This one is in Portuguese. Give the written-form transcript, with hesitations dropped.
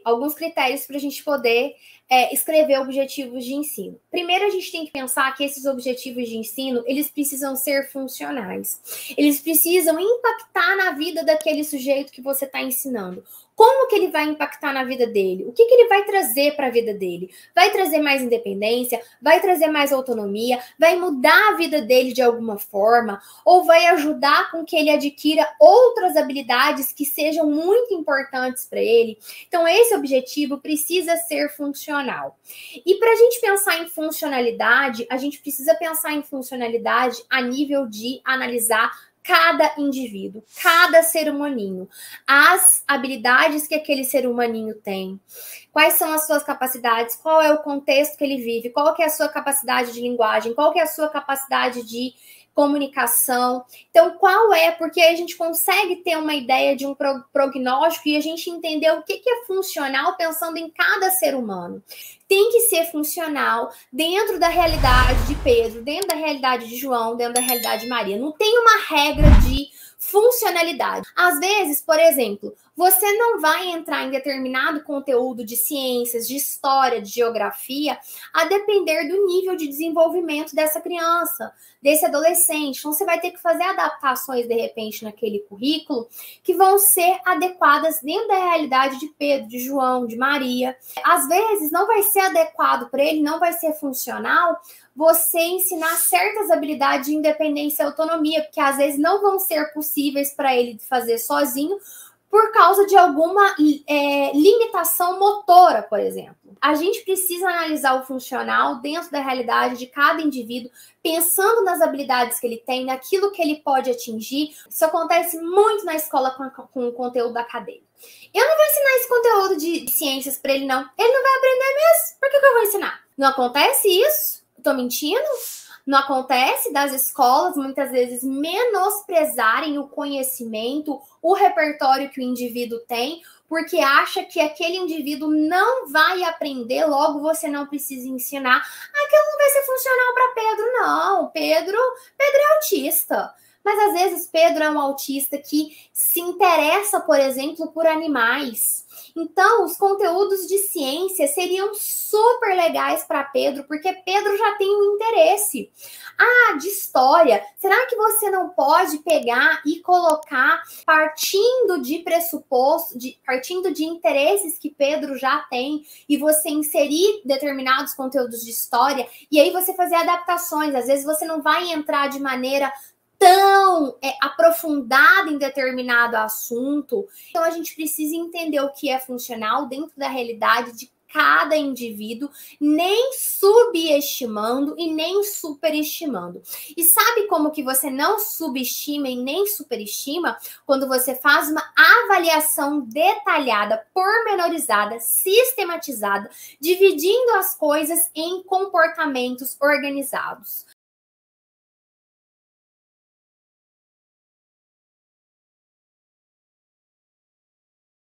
alguns critérios para a gente poder escrever objetivos de ensino. Primeiro, a gente tem que pensar que esses objetivos de ensino, eles precisam ser funcionais. Eles precisam impactar na vida daquele sujeito que você está ensinando. Como que ele vai impactar na vida dele? O que ele vai trazer para a vida dele? Vai trazer mais independência? Vai trazer mais autonomia? Vai mudar a vida dele de alguma forma? Ou vai ajudar com que ele adquira outras habilidades que sejam muito importantes para ele? Então, esse objetivo precisa ser funcional. E para a gente pensar em funcionalidade, a gente precisa pensar em funcionalidade a nível de analisar cada indivíduo, cada ser humaninho, as habilidades que aquele ser humaninho tem, quais são as suas capacidades, qual é o contexto que ele vive, qual que é a sua capacidade de linguagem, qual que é a sua capacidade de comunicação. Então, qual é? Porque a gente consegue ter uma ideia de um prognóstico e a gente entender o que é funcional pensando em cada ser humano. Tem que ser funcional dentro da realidade de Pedro, dentro da realidade de João, dentro da realidade de Maria. Não tem uma regra de funcionalidade. Às vezes, por exemplo, você não vai entrar em determinado conteúdo de ciências, de história, de geografia, a depender do nível de desenvolvimento dessa criança, desse adolescente. Então, você vai ter que fazer adaptações, de repente, naquele currículo que vão ser adequadas dentro da realidade de Pedro, de João, de Maria. Às vezes, não vai ser adequado para ele, não vai ser funcional você ensinar certas habilidades de independência e autonomia, porque às vezes não vão ser possíveis para ele fazer sozinho, por causa de alguma limitação motora, por exemplo. A gente precisa analisar o funcional dentro da realidade de cada indivíduo, pensando nas habilidades que ele tem, naquilo que ele pode atingir. Isso acontece muito na escola com o conteúdo acadêmico. Eu não vou ensinar esse conteúdo de ciências para ele, não. Ele não vai aprender mesmo. Por que eu vou ensinar? Não acontece isso? Tô mentindo? Não acontece das escolas, muitas vezes, menosprezarem o conhecimento, o repertório que o indivíduo tem, porque acha que aquele indivíduo não vai aprender, logo você não precisa ensinar. Aquilo não vai ser funcional para Pedro, não. Pedro é autista. Mas, às vezes, Pedro é um autista que se interessa, por exemplo, por animais. Então, os conteúdos de ciência seriam super legais para Pedro, porque Pedro já tem um interesse. Ah, de história, será que você não pode pegar e colocar, partindo de pressuposto, partindo de interesses que Pedro já tem, e você inserir determinados conteúdos de história, e aí você fazer adaptações? Às vezes você não vai entrar de maneira tão aprofundada em determinado assunto. Então, a gente precisa entender o que é funcional dentro da realidade de cada indivíduo, nem subestimando e nem superestimando. E sabe como que você não subestima e nem superestima? Quando você faz uma avaliação detalhada, pormenorizada, sistematizada, dividindo as coisas em comportamentos organizados.